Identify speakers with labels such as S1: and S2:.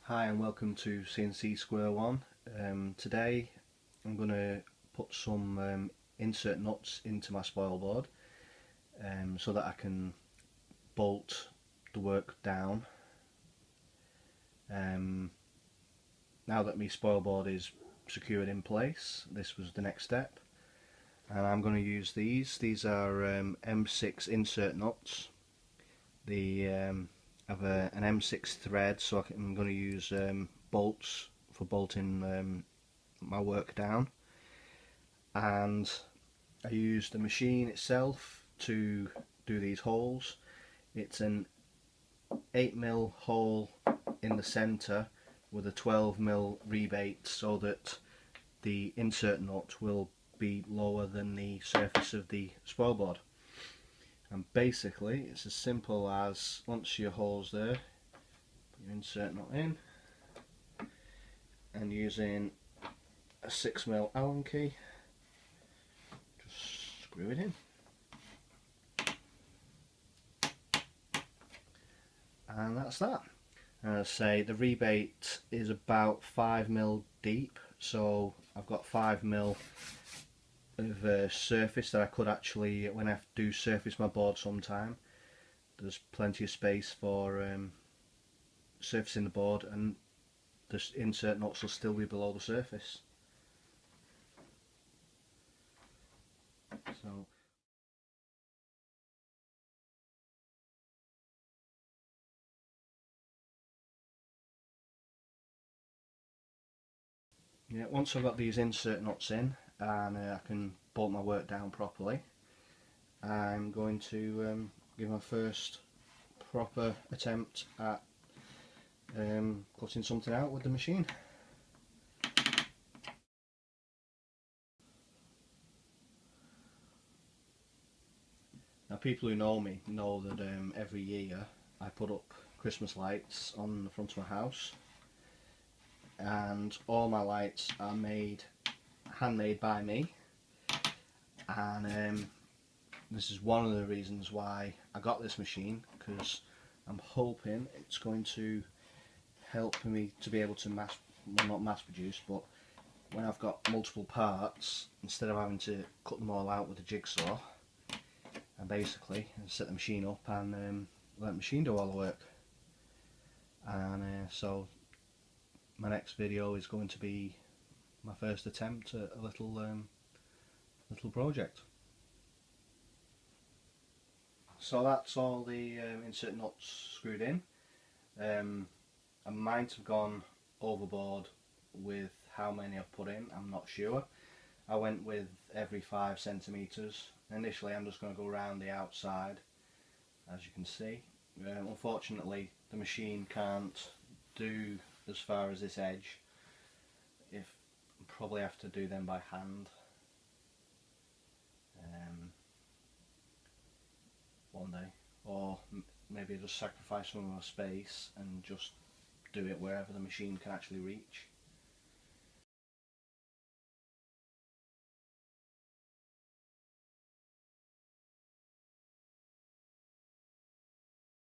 S1: Hi and welcome to CNC Square One. Today I'm going to put some insert nuts into my spoil board so that I can bolt the work down. Now that my spoil board is secured in place, this was the next step, and I'm going to use these. These are M6 insert nuts. They have an M6 thread, so I'm going to use bolts for bolting my work down, and I use the machine itself to do these holes. It's an 8mm hole in the centre with a 12mm rebate so that the insert nut will be lower than the surface of the spoil board. And basically it's as simple as, once your hole's there, put your insert nut in, and using a 6mm Allen key just screw it in. And that's that. And as I say, the rebate is about 5mm deep, so I've got 5mm of surface that I could actually, when I do surface my board sometime, there's plenty of space for surfacing the board, and the insert nuts will still be below the surface. So yeah, once I've got these insert nuts in and I can bolt my work down properly, I'm going to give my first proper attempt at cutting something out with the machine. Now, people who know me know that every year I put up Christmas lights on the front of my house, and all my lights are handmade by me, and this is one of the reasons why I got this machine, because I'm hoping it's going to help me to be able to well, not mass produce, but when I've got multiple parts, instead of having to cut them all out with a jigsaw, I basically set the machine up and let the machine do all the work. And so my next video is going to be my first attempt at a little project. So that's all the insert nuts screwed in. I might have gone overboard with how many I've put in, I'm not sure. I went with every 5cm. Initially I'm just going to go around the outside, as you can see. Unfortunately the machine can't do as far as this edge. I'll probably have to do them by hand one day, or maybe just sacrifice some of my space and just do it wherever the machine can actually reach.